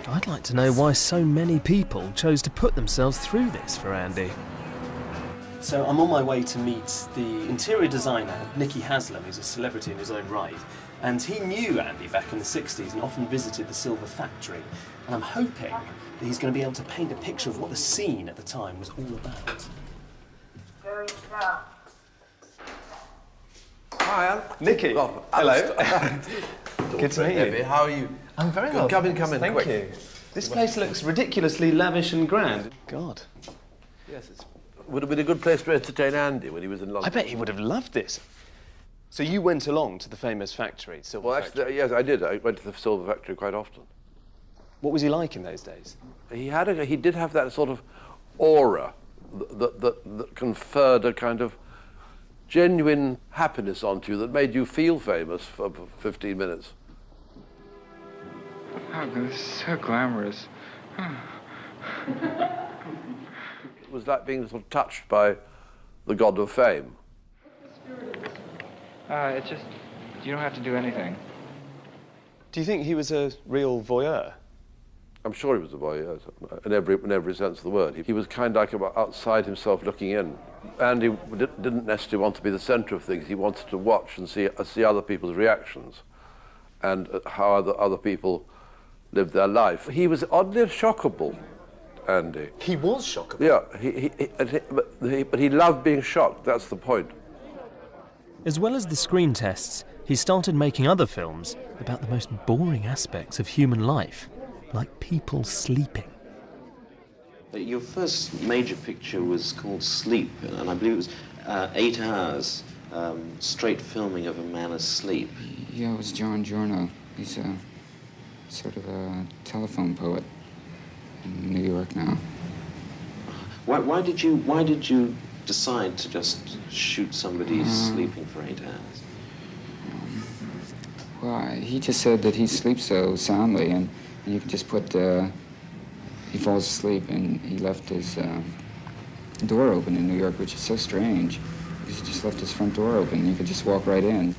I'd like to know why so many people chose to put themselves through this for Andy. So I'm on my way to meet the interior designer, Nicky Haslam, who's a celebrity in his own right. And he knew Andy back in the 60s and often visited the Silver Factory. And I'm hoping that he's going to be able to paint a picture of what the scene at the time was all about. Hi, Al. Nicky. Oh, hello. Good to meet you. How are you? I'm very well. Come in, Thank quick. you. This place looks ridiculously lavish and grand. God. Yes, it would have been a good place to entertain Andy when he was in London. I bet he would have loved this. So you went along to the famous factory, Silver Factory? Actually, yes, I did. I went to the Silver Factory quite often. What was he like in those days? He did have that sort of aura that conferred a kind of genuine happiness onto you that made you feel famous for 15 minutes. Oh, this is so glamorous. It was like being sort of touched by the god of fame. It's just, you don't have to do anything. Do you think he was a real voyeur? I'm sure he was a voyeur, in every sense of the word. He was kind of like outside himself looking in. Andy didn't necessarily want to be the centre of things. He wanted to watch and see other people's reactions and how other people lived their life. He was oddly shockable, Andy. He was shockable? Yeah, but he loved being shocked, that's the point. As well as the screen tests, he started making other films about the most boring aspects of human life, like people sleeping. Your first major picture was called Sleep, and I believe it was 8 hours straight filming of a man asleep. Yeah, it was John Giorno. He's a sort of a telephone poet in New York now. Why did you decide to just shoot somebody sleeping for 8 hours? Well, he just said that he sleeps so soundly, and you can just put, he falls asleep, and he left his door open in New York, which is so strange, because he just left his front door open, and you could just walk right in.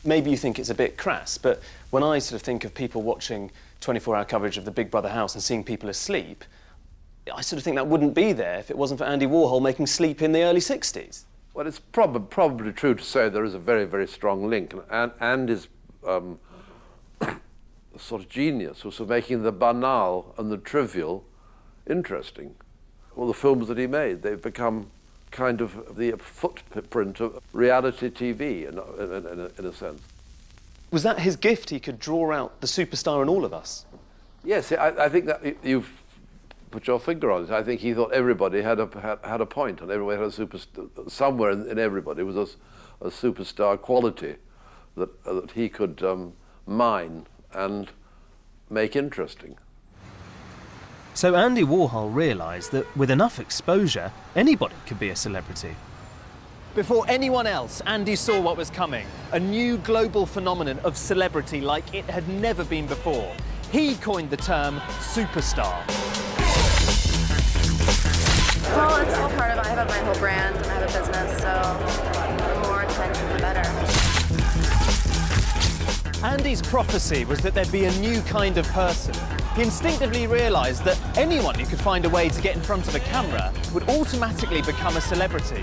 maybe you think it's a bit crass, but when I sort of think of people watching 24-hour coverage of the Big Brother house and seeing people asleep, I sort of think that wouldn't be there if it wasn't for Andy Warhol making Sleep in the early 60s. Well, it's probably true to say there is a very, very strong link. And Andy's sort of genius was for making the banal and the trivial interesting. All the films that he made, they've become kind of the footprint of reality TV in a sense. Was that his gift? He could draw out the superstar in all of us? Yes, I think that you've put your finger on it. I think he thought everybody had a point, and everybody had a superstar. Somewhere in everybody was a superstar quality that he could mine and make interesting. So Andy Warhol realised that with enough exposure, anybody could be a celebrity. Before anyone else, Andy saw what was coming, a new global phenomenon of celebrity like it had never been before. He coined the term superstar. Well, it's all part of it. I have my whole brand and I have a business, so the more attention, the better. Andy's prophecy was that there'd be a new kind of person. He instinctively realised that anyone who could find a way to get in front of a camera would automatically become a celebrity.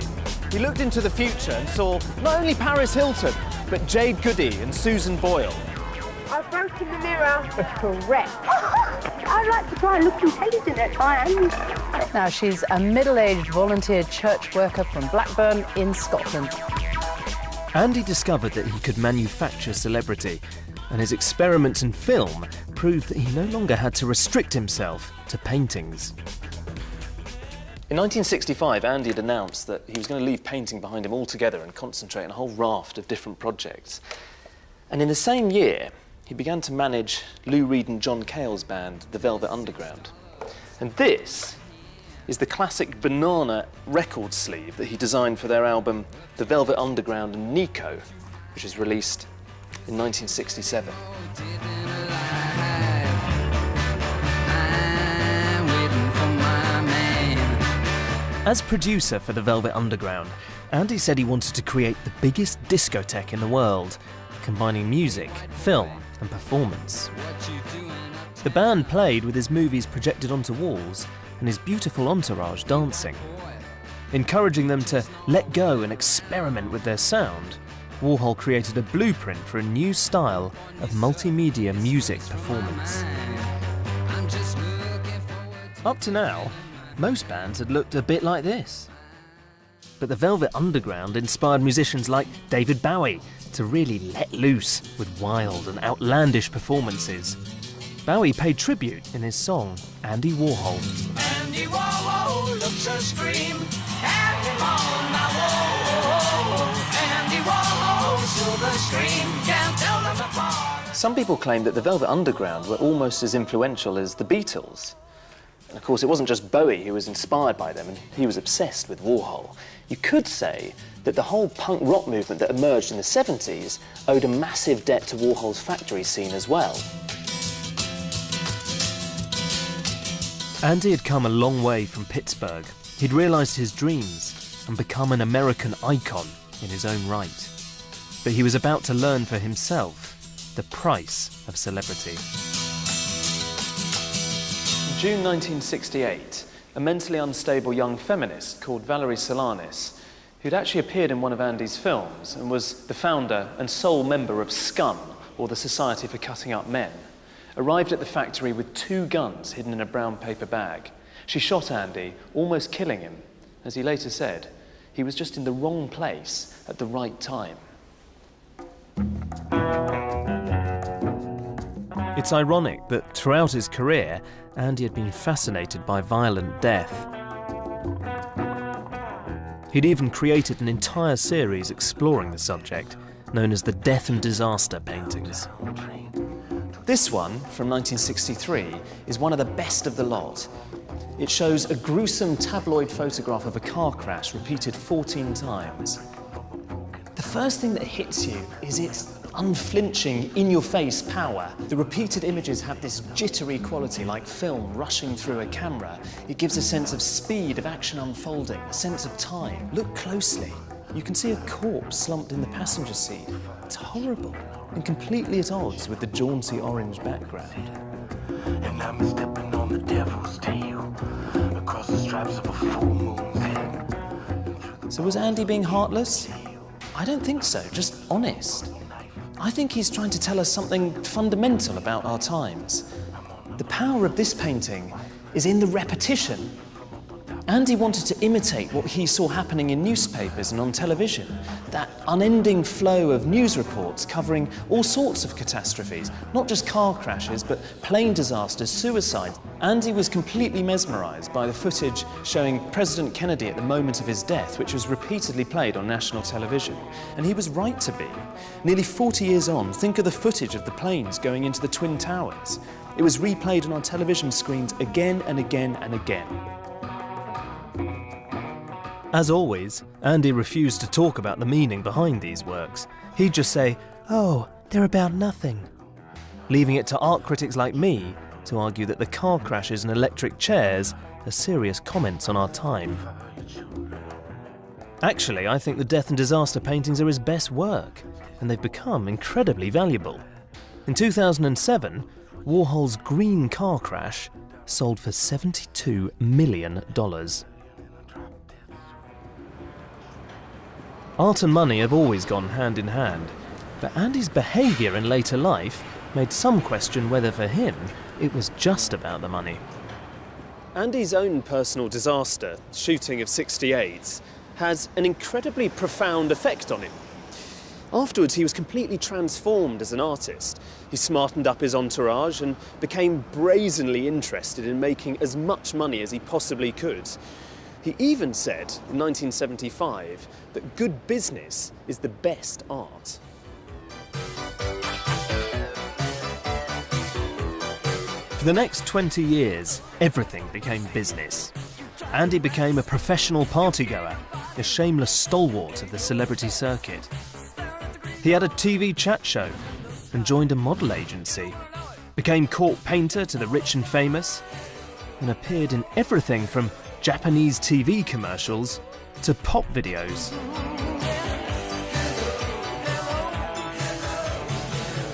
He looked into the future and saw not only Paris Hilton, but Jade Goody and Susan Boyle. I've broken the mirror. Correct. I'd like to try and look intelligent at times. Now, she's a middle-aged volunteer church worker from Blackburn in Scotland. Andy discovered that he could manufacture celebrity, and his experiments in film proved that he no longer had to restrict himself to paintings. In 1965, Andy had announced that he was going to leave painting behind him altogether and concentrate on a whole raft of different projects. And in the same year, he began to manage Lou Reed and John Cale's band, The Velvet Underground. And this is the classic banana record sleeve that he designed for their album The Velvet Underground and Nico, which was released in 1967. As producer for The Velvet Underground, Andy said he wanted to create the biggest discotheque in the world, combining music, film and performance. The band played with his movies projected onto walls and his beautiful entourage dancing. Encouraging them to let go and experiment with their sound, Warhol created a blueprint for a new style of multimedia music performance. Up to now, most bands had looked a bit like this. But the Velvet Underground inspired musicians like David Bowie to really let loose with wild and outlandish performances. Bowie paid tribute in his song, Andy Warhol. Andy Warhol looks a scream, have him on my wall. Andy Warhol, silver screen, can't tell them apart. Some people claim that the Velvet Underground were almost as influential as the Beatles. And of course, it wasn't just Bowie who was inspired by them, and he was obsessed with Warhol. You could say that the whole punk rock movement that emerged in the 70s owed a massive debt to Warhol's factory scene as well. Andy had come a long way from Pittsburgh. He'd realised his dreams and become an American icon in his own right. But he was about to learn for himself the price of celebrity. In June 1968, a mentally unstable young feminist called Valerie Solanas, who'd actually appeared in one of Andy's films and was the founder and sole member of SCUN, or the Society for Cutting Up Men, arrived at the factory with 2 guns hidden in a brown paper bag. She shot Andy, almost killing him. As he later said, he was just in the wrong place at the right time. It's ironic that throughout his career, Andy had been fascinated by violent death. He'd even created an entire series exploring the subject, known as the Death and Disaster paintings. This one, from 1963, is one of the best of the lot. It shows a gruesome tabloid photograph of a car crash repeated 14 times. The first thing that hits you is its unflinching, in-your-face power. The repeated images have this jittery quality, like film rushing through a camera. It gives a sense of speed of action unfolding, a sense of time. Look closely. you can see a corpse slumped in the passenger seat. It's horrible and completely at odds with the jaunty orange background. And I'm stepping on the devil's tail across the stripes of a full moon's head. So was Andy being heartless? I don't think so, just honest. I think he's trying to tell us something fundamental about our times. The power of this painting is in the repetition. Andy wanted to imitate what he saw happening in newspapers and on television, that unending flow of news reports covering all sorts of catastrophes, not just car crashes, but plane disasters, suicides. Andy was completely mesmerised by the footage showing President Kennedy at the moment of his death, which was repeatedly played on national television. And he was right to be. Nearly 40 years on, think of the footage of the planes going into the Twin Towers. It was replayed on our television screens again and again and again. As always, Andy refused to talk about the meaning behind these works. He'd just say, "Oh, they're about nothing," leaving it to art critics like me to argue that the car crashes and electric chairs are serious comments on our time. Actually, I think the death and disaster paintings are his best work, and they've become incredibly valuable. In 2007, Warhol's Green Car Crash sold for $72 million. Art and money have always gone hand in hand, but Andy's behaviour in later life made some question whether for him it was just about the money. Andy's own personal disaster, shooting of 68s, has an incredibly profound effect on him. Afterwards, he was completely transformed as an artist. He smartened up his entourage and became brazenly interested in making as much money as he possibly could. He even said, in 1975, that good business is the best art. For the next 20 years, everything became business. Andy became a professional partygoer, a shameless stalwart of the celebrity circuit. He had a TV chat show and joined a model agency, became court painter to the rich and famous, and appeared in everything from Japanese TV commercials to pop videos.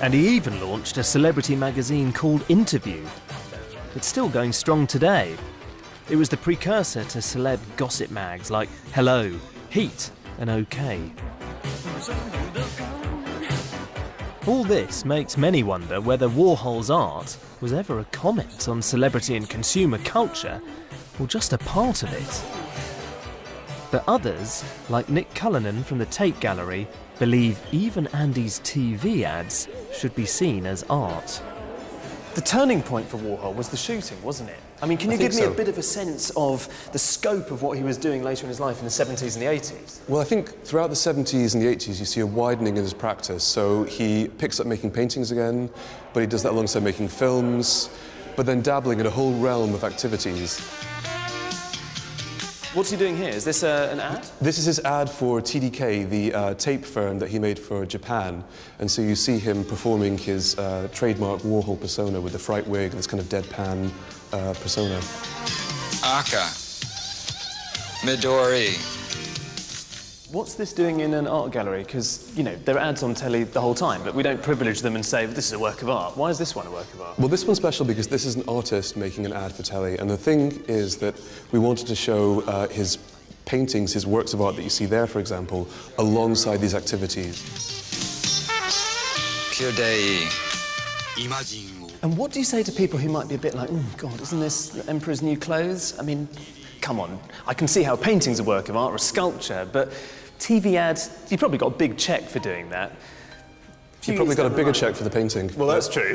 And he even launched a celebrity magazine called Interview. It's still going strong today. It was the precursor to celeb gossip mags like Hello, Heat and OK. All this makes many wonder whether Warhol's art was ever a comment on celebrity and consumer culture, or just a part of it. But others, like Nick Cullinan from the Tate Gallery, believe even Andy's TV ads should be seen as art. The turning point for Warhol was the shooting, wasn't it? I mean, can you give me a bit of a sense of the scope of what he was doing later in his life in the 70s and the 80s? Well, I think throughout the 70s and the 80s, you see a widening in his practice. So he picks up making paintings again, but he does that alongside making films, but then dabbling in a whole realm of activities. What's he doing here? Is this an ad? This is his ad for TDK, the tape firm that he made for Japan. And so you see him performing his trademark Warhol persona with the fright wig and this kind of deadpan persona. Aka. Midori. What's this doing in an art gallery? Because, you know, there are ads on telly the whole time, but we don't privilege them and say, this is a work of art. Why is this one a work of art? Well, this one's special because this is an artist making an ad for telly. And the thing is that we wanted to show his paintings, his works of art that you see there, for example, alongside these activities. Kyodei. And what do you say to people who might be a bit like, oh, God, isn't this the Emperor's New Clothes? I mean, come on. I can see how a painting's a work of art or a sculpture, but TV ads, you probably got a big check for doing that. You probably got a bigger check for the painting. Well, that's true.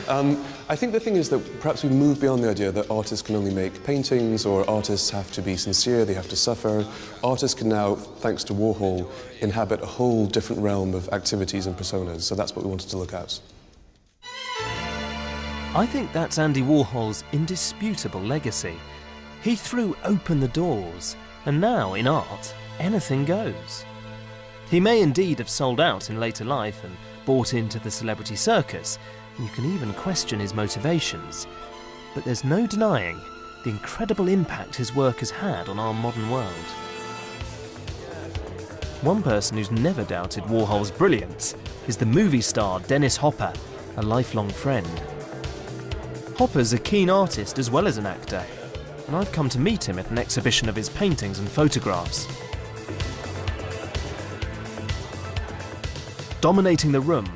I think the thing is that perhaps we've moved beyond the idea that artists can only make paintings or artists have to be sincere, they have to suffer. Artists can now, thanks to Warhol, inhabit a whole different realm of activities and personas, so that's what we wanted to look at. I think that's Andy Warhol's indisputable legacy. He threw open the doors, and now, in art, anything goes. He may indeed have sold out in later life and bought into the celebrity circus, and you can even question his motivations. But there's no denying the incredible impact his work has had on our modern world. One person who's never doubted Warhol's brilliance is the movie star Dennis Hopper, a lifelong friend. Hopper's a keen artist as well as an actor, and I've come to meet him at an exhibition of his paintings and photographs. Dominating the room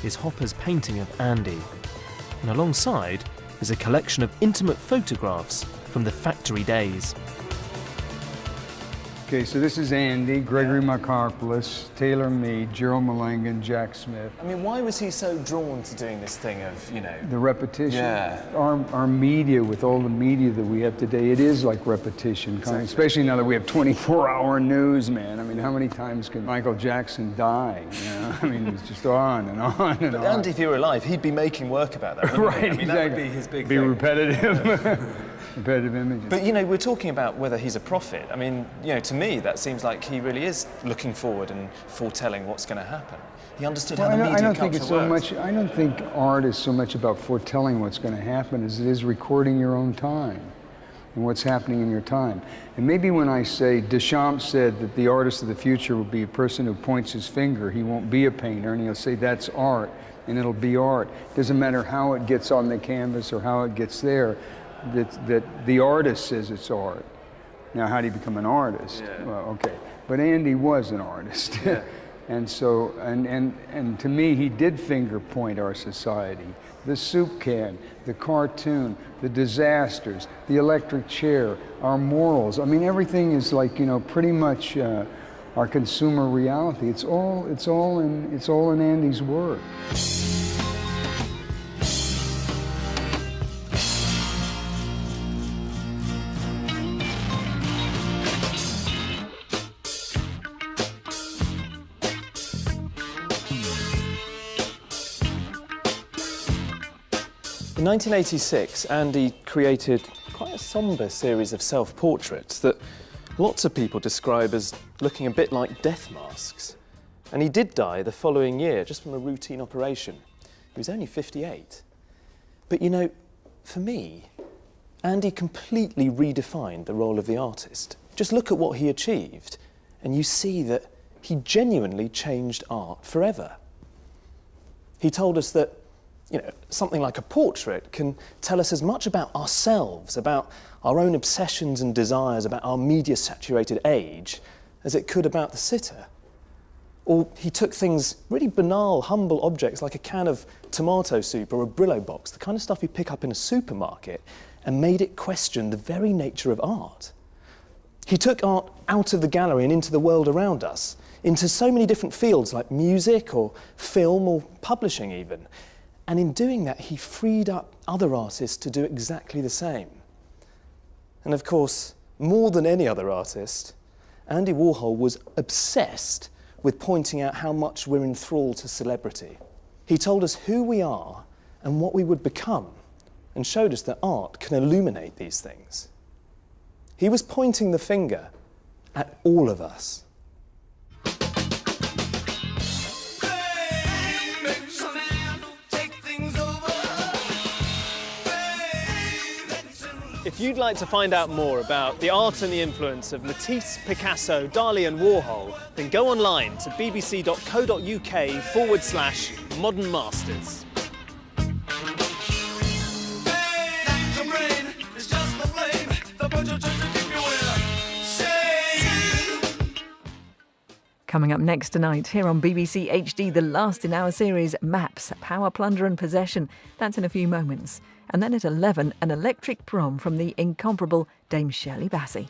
is Hopper's painting of Andy, and alongside is a collection of intimate photographs from the factory days. Okay, so this is Andy, Gregory Markopoulos, Taylor Mead, Gerald Malangan, Jack Smith. I mean, why was he so drawn to doing this thing of, you know... The repetition. Yeah. Our media, with all the media that we have today, it is like repetition, Exactly. especially now that we have 24-hour news, man. I mean, how many times can Michael Jackson die? You know? I mean, it's just on and on and But on. Andy, if he were alive, he'd be making work about that, wouldn't Right, he? I mean, exactly. that would be his big Be thing. repetitive. Repetitive images. But, you know, we're talking about whether he's a prophet. I mean, you know, to me, that seems like he really is looking forward and foretelling what's going to happen. He understood how the media I don't culture think it's so works. much. I don't think art is so much about foretelling what's going to happen as it is recording your own time and what's happening in your time. And maybe when I say Deschamps said that the artist of the future will be a person who points his finger, he won't be a painter, and he'll say that's art, and it'll be art. Doesn't matter how it gets on the canvas or how it gets there. That the artist says it's art. Now, how do you become an artist? Yeah. Well, okay. But Andy was an artist. Yeah. And so, and to me, he did finger point our society. The soup can, the cartoon, the disasters, the electric chair, our morals. I mean, everything is like, you know, pretty much our consumer reality. It's all in Andy's work. In 1986, Andy created quite a sombre series of self-portraits that lots of people describe as looking a bit like death masks. And he did die the following year, just from a routine operation. He was only 58. But you know, for me, Andy completely redefined the role of the artist. Just look at what he achieved, and you see that he genuinely changed art forever. He told us that, you know, something like a portrait can tell us as much about ourselves, about our own obsessions and desires, about our media-saturated age, as it could about the sitter. Or he took things, really banal, humble objects like a can of tomato soup or a Brillo box, the kind of stuff you pick up in a supermarket, and made it question the very nature of art. He took art out of the gallery and into the world around us, into so many different fields like music or film or publishing even. And in doing that, he freed up other artists to do exactly the same. And of course, more than any other artist, Andy Warhol was obsessed with pointing out how much we're enthralled to celebrity. He told us who we are and what we would become, and showed us that art can illuminate these things. He was pointing the finger at all of us. If you'd like to find out more about the art and the influence of Matisse, Picasso, Dali and Warhol, then go online to bbc.co.uk/modern masters. Coming up next tonight, here on BBC HD, the last in our series, Maps, Power, Plunder and Possession. That's in a few moments. And then at 11, an electric prom from the incomparable Dame Shirley Bassey.